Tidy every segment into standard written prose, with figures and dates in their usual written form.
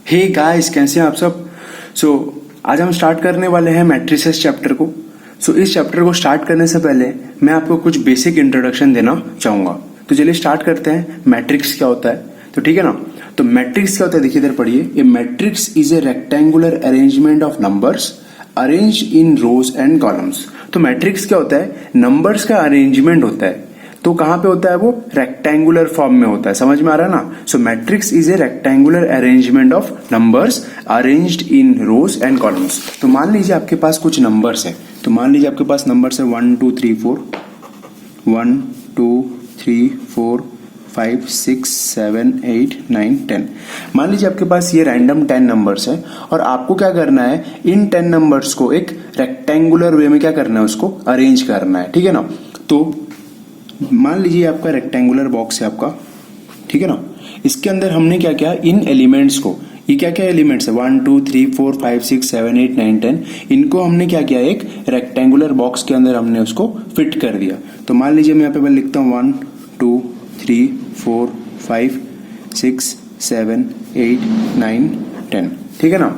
Hey guys, कैसे हैं आप सब। आज हम स्टार्ट करने वाले हैं मैट्रिसेस चैप्टर को। इस चैप्टर को स्टार्ट करने से पहले मैं आपको कुछ बेसिक इंट्रोडक्शन देना चाहूंगा। तो चलिए स्टार्ट करते हैं। मैट्रिक्स क्या होता है, तो ठीक है ना। तो मैट्रिक्स क्या होता है, देखिए इधर पढ़िए। A matrix is a rectangular arrangement of numbers arrange in rows and columns. तो मैट्रिक्स क्या होता है, नंबर्स का अरेंजमेंट होता है। तो कहां पे होता है वो, रेक्टेंगुलर फॉर्म में होता है। समझ में आ रहा है ना। So matrix is a rectangular arrangement of numbers arranged in rows and columns. तो मान लीजिए आपके पास कुछ नंबर्स है। तो मान लीजिए आपके पास नंबर्स है 1 2 3 4 1 2 3 4 5 6 7 8 9 10। मान लीजिए आपके पास ये रैंडम 10 नंबर्स है और आपको क्या करना है, इन 10 नंबर्स को एक रेक्टेंगुलर वे में क्या करना है, उसको अरेंज करना है। ठीक है ना। तो मान लीजिए आपका रेक्टेंगुलर बॉक्स है आपका, ठीक है ना। इसके अंदर हमने क्या किया, इन एलिमेंट्स को, ये क्या क्या एलिमेंट्स है 1 2 3 4 5 6 7 8 9 10, इनको हमने क्या किया, एक रेक्टेंगुलर बॉक्स के अंदर हमने उसको फिट कर दिया। तो मान लीजिए मैं यहाँ पे लिखता हूँ 1 2 3 4 5 6 7 8 9 10, ठीक है ना।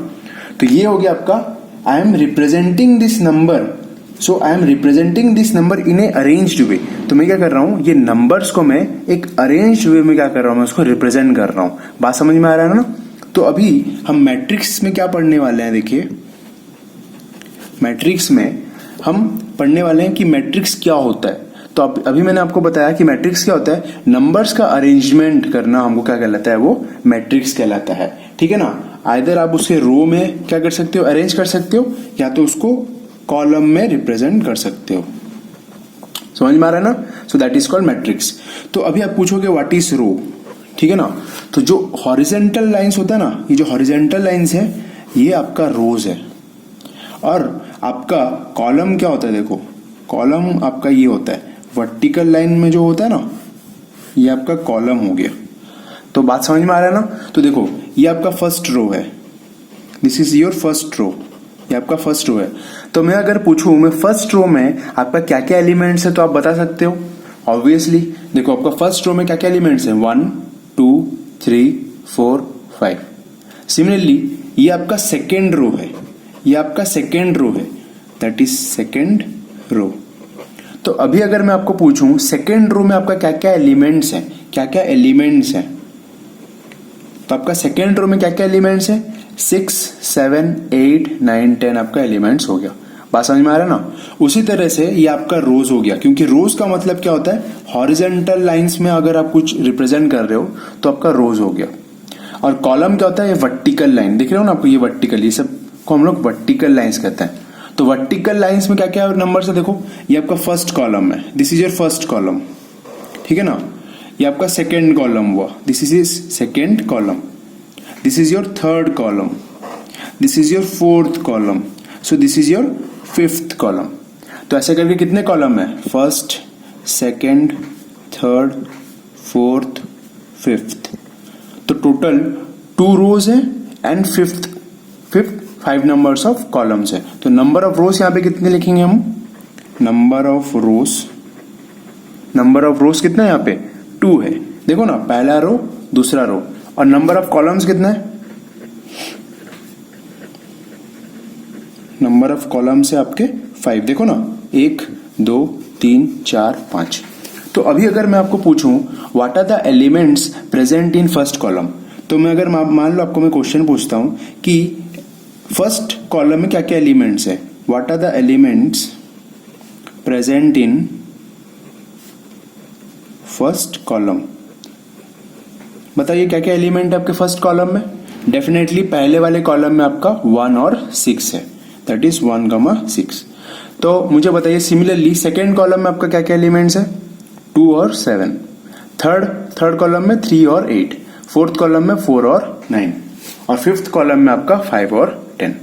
तो ये हो गया आपका, I am representing this number. So I am representing this number in a arranged way. तो मैं क्या कर रहा हूं, ये नंबर्स को मैं एक अरेंज्ड वे में क्या कर रहा हूं, मैं उसको रिप्रेजेंट कर रहा हूं। बात समझ में आ रहा है ना। तो अभी हम मैट्रिक्स में क्या पढ़ने वाले हैं, देखिए मैट्रिक्स में हम पढ़ने वाले हैं कि मैट्रिक्स क्या होता है। तो अभी मैंने आपको बताया कि मैट्रिक्स क्या होता है, नंबर्स का अरेंजमेंट करना हमको क्या कहलाता है, वो मैट्रिक्स कहलाता है। ठीक है ना। आइदर आप उसे रो में क्या कर सकते हो, अरेंज कर सकते हो, या तो उसको कॉलम में रिप्रेजेंट कर सकते हो। समझ में आ रहा है ना। So that is called matrix. तो अभी आप पूछोगे व्हाट इज रो, ठीक है ना। तो जो हॉरिजेंटल लाइंस होता है ना, ये जो हॉरिजेंटल लाइंस है ये आपका रोज है। और आपका कॉलम क्या होता है, देखो कॉलम आपका ये होता है, वर्टिकल लाइन में जो होता है ना, ये आपका कॉलम हो गया। तो बात समझ में आ रहा है ना। तो देखो ये आपका फर्स्ट रो है, this is your first row, ये आपका फर्स्ट रो है। तो मैं अगर पूछूं मैं फर्स्ट रो में आपका क्या क्या एलिमेंट्स है, तो आप बता सकते हो ऑब्वियसली। देखो आपका फर्स्ट रो में क्या क्या एलिमेंट्स है, 1 2 3 4 5। सिमिलरली ये आपका सेकेंड रो है, ये आपका सेकेंड रो है, दैट इज सेकेंड रो। तो अभी अगर मैं आपको पूछूं सेकेंड रो में आपका क्या क्या एलिमेंट्स है, क्या क्या एलिमेंट्स है, तो आपका सेकेंड रो में क्या क्या एलिमेंट्स है, 6 7 8 9 10 आपका एलिमेंट्स हो गया। बात समझ में आ रहा है ना। उसी तरह से ये आपका रोज हो गया, क्योंकि रोज का मतलब क्या होता है, हॉरिजेंटल लाइंस में अगर आप कुछ रिप्रेजेंट कर रहे हो तो आपका रोज हो गया। और कॉलम क्या होता है, ये वर्टिकल लाइन दिख रहे हो ना आपको, ये वर्टिकल, ये सब को हम लोग वर्टिकल लाइंस कहते हैं। तो वर्टिकल लाइंस में क्या क्या नंबर है, देखो ये आपका फर्स्ट कॉलम है, this is your first column, ठीक है ना। ये आपका सेकेंड कॉलम हुआ, this is second column, this is your third column, this is your fourth column, so this is your fifth column। तो ऐसे करके कितने कॉलम है, first second third fourth fifth. तो टोटल 2 रोज है and fifth 5 numbers of columns है। तो number of रोज यहाँ पे कितने लिखेंगे हम, नंबर ऑफ रोज कितना है यहाँ पे, 2 है। देखो ना, पहला रो दूसरा रो। और नंबर ऑफ कॉलम्स कितना है, नंबर ऑफ कॉलम्स है आपके 5। देखो ना, 1 2 3 4 5। तो अभी अगर मैं आपको पूछूं what are the elements present in first column, तो मैं अगर मान लो आपको मैं क्वेश्चन पूछता हूं कि फर्स्ट कॉलम में क्या क्या एलिमेंट्स है, what are the elements present in first column. बताइए क्या क्या एलिमेंट है आपके फर्स्ट कॉलम में। डेफिनेटली पहले वाले कॉलम में आपका 1 और 6 है, दैट इज 1 6। तो मुझे बताइए सिमिलरली सेकेंड कॉलम में आपका क्या क्या एलिमेंट्स है, 2 और 7। थर्ड कॉलम में 3 और 8। फोर्थ कॉलम में 4 और 9। और फिफ्थ कॉलम में आपका 5 और 10।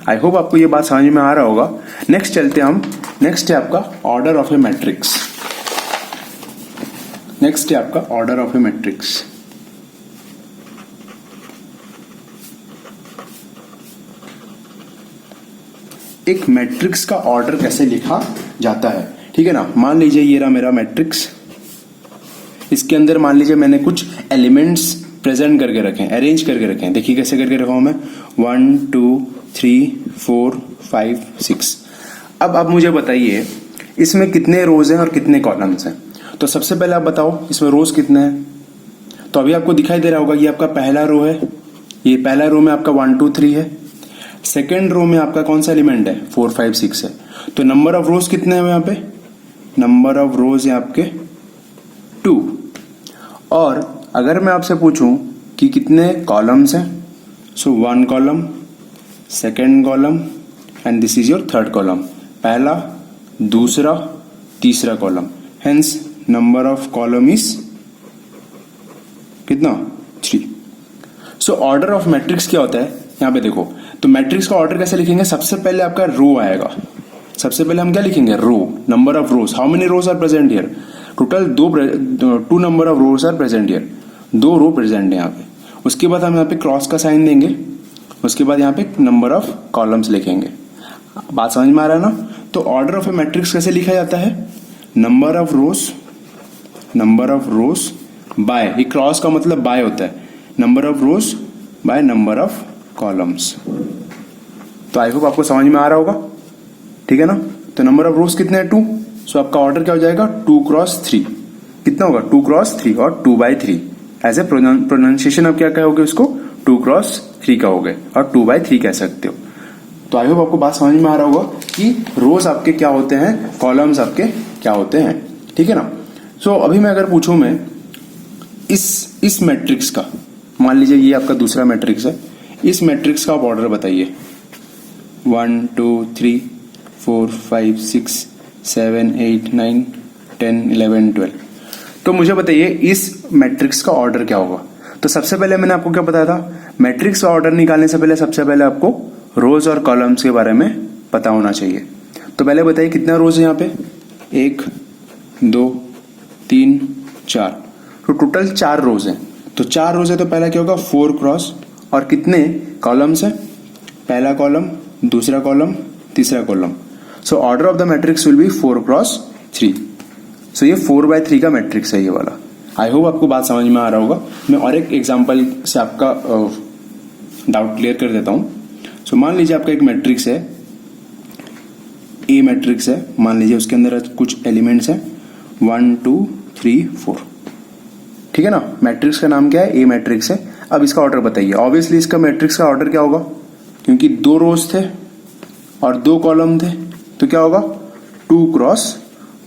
आई होप आपको ये बात समझ में आ रहा होगा। नेक्स्ट चलते हैं हम, नेक्स्ट है आपका order of a matrix. Next है आपका ऑर्डर ऑफ ए मैट्रिक्स। एक मैट्रिक्स का ऑर्डर कैसे लिखा जाता है, ठीक है ना। मान लीजिए ये रहा मेरा मैट्रिक्स, इसके अंदर मान लीजिए मैंने कुछ एलिमेंट्स प्रेजेंट करके रखें, अरेंज करके रखें। देखिए कैसे करके रखा हूं मैं, 1 2 3 4 5 6। अब आप मुझे बताइए इसमें कितने रोज हैं और कितने कॉलम्स हैं। तो सबसे पहले आप बताओ इसमें रोज कितने हैं। तो अभी आपको दिखाई दे रहा होगा ये आपका पहला रो है, ये पहला रो में आपका 1 2 3 है। सेकेंड रो में आपका कौन सा एलिमेंट है, 4 5 6 है। तो नंबर ऑफ रोज कितने हैं यहाँ पे, नंबर ऑफ रोज है आपके 2। और अगर मैं आपसे पूछूं कि कितने कॉलम्स हैं, सो 1 column, second column and this is your third column, पहला दूसरा तीसरा column, hence number of column is कितना, 3। सो ऑर्डर ऑफ मैट्रिक्स क्या होता है यहाँ पे देखो। तो मैट्रिक्स का ऑर्डर कैसे लिखेंगे, सबसे पहले आपका रो आएगा, सबसे पहले हम क्या लिखेंगे, row, number of rows, how many rows are present here, total 2 number of rows are present here, 2 row present है यहाँ पे। उसके बाद हम यहाँ पे क्रॉस का साइन देंगे, उसके बाद यहाँ पे नंबर ऑफ कॉलम्स लिखेंगे। बात समझ में आ रहा है ना। तो ऑर्डर ऑफ ए मैट्रिक्स कैसे लिखा जाता है, नंबर ऑफ रोज बाय, ये क्रॉस का मतलब बाय होता है, number of rows by number of columns. तो आई होप आपको समझ में आ रहा होगा, ठीक है ना। तो नंबर ऑफ रोज कितने हैं, 2। सो आपका ऑर्डर क्या हो जाएगा, 2 क्रॉस 3, कितना होगा, 2 क्रॉस 3 और 2/3। एज ए प्रोनाउंसिएशन आप क्या कहोगे उसको, 2 क्रॉस 3 कहोगे और 2/3 कह सकते हो। तो आई होप आपको बात समझ में आ रहा होगा कि रोज आपके क्या होते हैं, कॉलम्स आपके क्या होते हैं, ठीक है ना। सो अभी मैं अगर पूछूं मैं इस मैट्रिक्स का, मान लीजिए ये आपका दूसरा मैट्रिक्स है, इस मैट्रिक्स का आप ऑर्डर बताइए, 1 2 3 4 5 6 7 8 9 10 11 12। तो मुझे बताइए इस मैट्रिक्स का ऑर्डर क्या होगा। तो सबसे पहले मैंने आपको क्या बताया था, मैट्रिक्स का ऑर्डर निकालने से पहले सबसे पहले आपको रोज और कॉलम्स के बारे में पता होना चाहिए। तो पहले बताइए कितना रोज है यहाँ पे, 1 2 3 4, तो टोटल 4 रोज हैं। तो 4 रोज है तो पहला क्या होगा, 4 क्रॉस, और कितने कॉलम्स हैं, पहला कॉलम, दूसरा कॉलम, तीसरा column. So order of the matrix will be 4 cross 3। सो ये 4/3 का मैट्रिक्स है ये वाला। आई होप आपको बात समझ में आ रहा होगा। मैं और एक एग्जांपल से आपका डाउट क्लियर कर देता हूं। सो मान लीजिए आपका एक मैट्रिक्स है, ए मैट्रिक्स है, मान लीजिए उसके अंदर कुछ एलिमेंट्स हैं 1 2 3 4, ठीक है ना। मैट्रिक्स का नाम क्या है, ए मैट्रिक्स है। अब इसका ऑर्डर बताइए। ऑब्वियसली इसका मैट्रिक्स का ऑर्डर क्या होगा, क्योंकि 2 रोज थे और 2 कॉलम थे, तो क्या होगा, 2 क्रॉस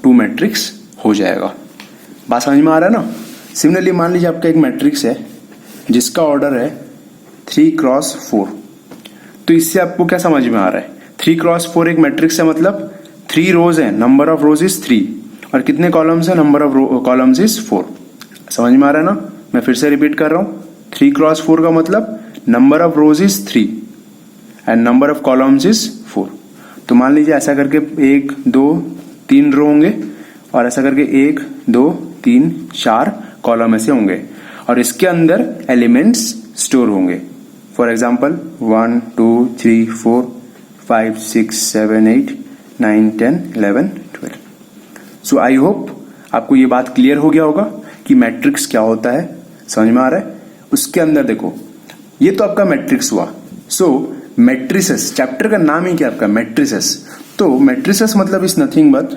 2 मैट्रिक्स हो जाएगा। बात समझ में आ रहा है ना। सिमिलरली मान लीजिए आपका एक मैट्रिक्स है जिसका ऑर्डर है 3 क्रॉस 4। तो इससे आपको क्या समझ में आ रहा है, 3 क्रॉस 4 एक मैट्रिक्स है, मतलब 3 रोज है, नंबर ऑफ रोज इज 3, और कितने कॉलम्स है, नंबर ऑफ कॉलम्स इज 4। समझ में आ रहा है ना। मैं फिर से रिपीट कर रहा हूं, 3 क्रॉस 4 का मतलब number of rose is 3 and number of columns is 4। तो मान लीजिए ऐसा करके 1 2 3 रो होंगे, और ऐसा करके 1 2 3 4 कॉलम ऐसे होंगे, और इसके अंदर एलिमेंट्स स्टोर होंगे। For example 1 2 3 4 5 6 7 8 9 10 11 12। So I hope आपको ये बात क्लियर हो गया होगा कि मैट्रिक्स क्या होता है, समझ में आ रहा है। उसके अंदर देखो, ये तो आपका मैट्रिक्स हुआ। सो मैट्रिसेस, चैप्टर का नाम ही क्या आपका, मैट्रिसेस। तो मैट्रिसेस मतलब इज नथिंग बट,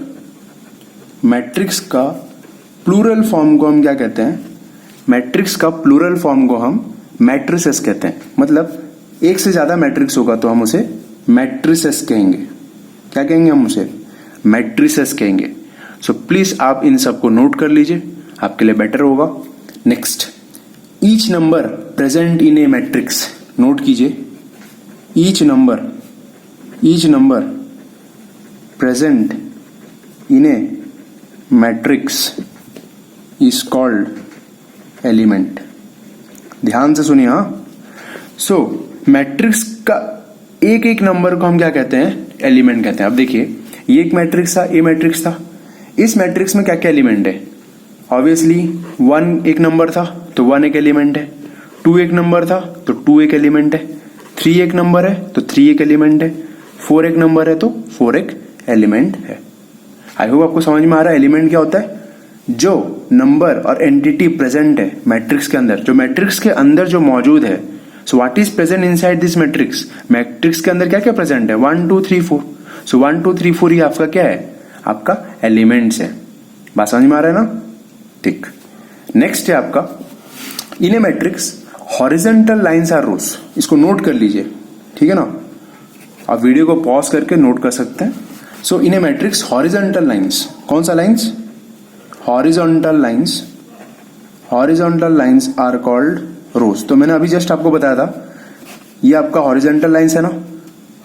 मैट्रिक्स का प्लूरल फॉर्म को हम क्या कहते हैं, मैट्रिक्स का प्लूरल फॉर्म को हम मैट्रिसेस कहते हैं। मतलब एक से ज्यादा मैट्रिक्स होगा तो हम उसे मैट्रिसेस कहेंगे। क्या कहेंगे हम उसे, मैट्रिसेस कहेंगे। सो प्लीज आप इन सबको नोट कर लीजिए, आपके लिए बेटर होगा। Next, each number present in a matrix, note कीजिए, each number present in a matrix is called element. ध्यान से सुनिए। हाँ, सो मैट्रिक्स का एक एक नंबर को हम क्या कहते हैं, एलिमेंट कहते हैं। अब देखिए, ये एक मैट्रिक्स था, ए मैट्रिक्स था। इस मैट्रिक्स में क्या क्या एलिमेंट है, ऑब्वियसली 1 एक नंबर था तो 1 एक एलिमेंट है, 2 एक नंबर था तो 2 एक एलिमेंट है, 3 एक नंबर है तो 3 एक एलिमेंट है, 4 एक नंबर है तो 4 एक एलिमेंट है। आई होप आपको समझ में आ रहा है एलिमेंट क्या होता है। जो नंबर और एंटिटी प्रेजेंट है मैट्रिक्स के अंदर, जो मैट्रिक्स के अंदर जो मौजूद है, so what is present inside this matrix, matrix के अंदर क्या क्या प्रेजेंट है, 1 2 3 4, सो 1 2 3 4 ये आपका क्या है, आपका एलिमेंट्स है। बात समझ में आ रहा है ना? ठीक। नेक्स्ट है आपका इन a matrix horizontal lines are रोज, इसको नोट कर लीजिए, ठीक है ना? आप वीडियो को पॉज करके नोट कर सकते हैं। So in a matrix horizontal lines, कौन सा lines, horizontal lines, horizontal lines are called rows. तो मैंने अभी जस्ट आपको बताया था ये आपका हॉरिजॉन्टल लाइंस है ना,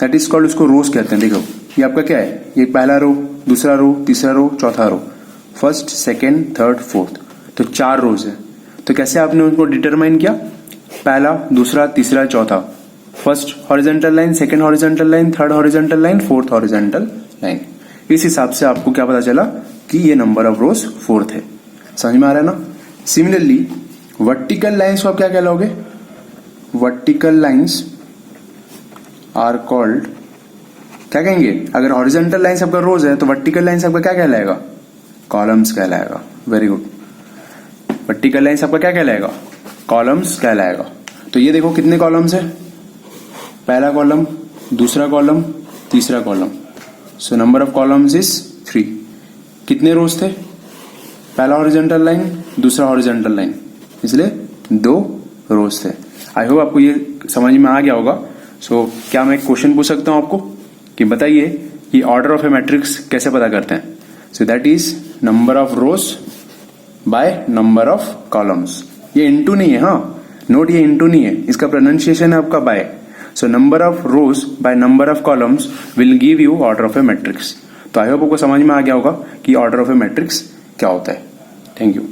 दैट इज कॉल्ड, उसको रोज कहते हैं। देखो ये आपका क्या है, ये पहला रो, दूसरा रो, तीसरा रो, चौथा रो, फर्स्ट सेकेंड थर्ड फोर्थ, तो 4 रोज है। तो कैसे आपने उनको डिटरमाइन किया, पहला दूसरा तीसरा चौथा, first horizontal line, second horizontal line, third horizontal line, fourth horizontal line. इस हिसाब से आपको क्या पता चला कि ये नंबर ऑफ रोज 4th है। समझ में आ रहा है ना? सिमिलरली वर्टिकल लाइंस को आप क्या कहलाओगे, वर्टिकल लाइंस आर कॉल्ड, क्या कहेंगे, अगर हॉरिजॉन्टल लाइंस आपका रोज है तो वर्टिकल लाइंस आपका क्या कहलाएगा, कॉलम्स कहलाएगा। Very good. वर्टिकल लाइंस आपका क्या कहलाएगा, कॉलम्स कहलाएगा। तो ये देखो कितने कॉलम्स है, पहला कॉलम, दूसरा कॉलम, तीसरा column, so number of columns is 3। कितने रोज थे, पहला हॉरिजॉन्टल लाइन, दूसरा हॉरिजॉन्टल लाइन, इसलिए 2 रोज थे। आई होप आपको ये समझ में आ गया होगा। सो क्या मैं क्वेश्चन पूछ सकता हूं आपको कि बताइए कि ऑर्डर ऑफ ए मैट्रिक्स कैसे पता करते हैं। So that is number of rows by number of columns. ये इनटू नहीं है, हाँ नोट, ये इनटू नहीं है, इसका प्रोनाउंसिएशन है आपका by. So number of rows by number of columns will give you order of a matrix. तो आई होप आपको समझ में आ गया होगा कि ऑर्डर ऑफ ए मैट्रिक्स क्या होता है। Thank you.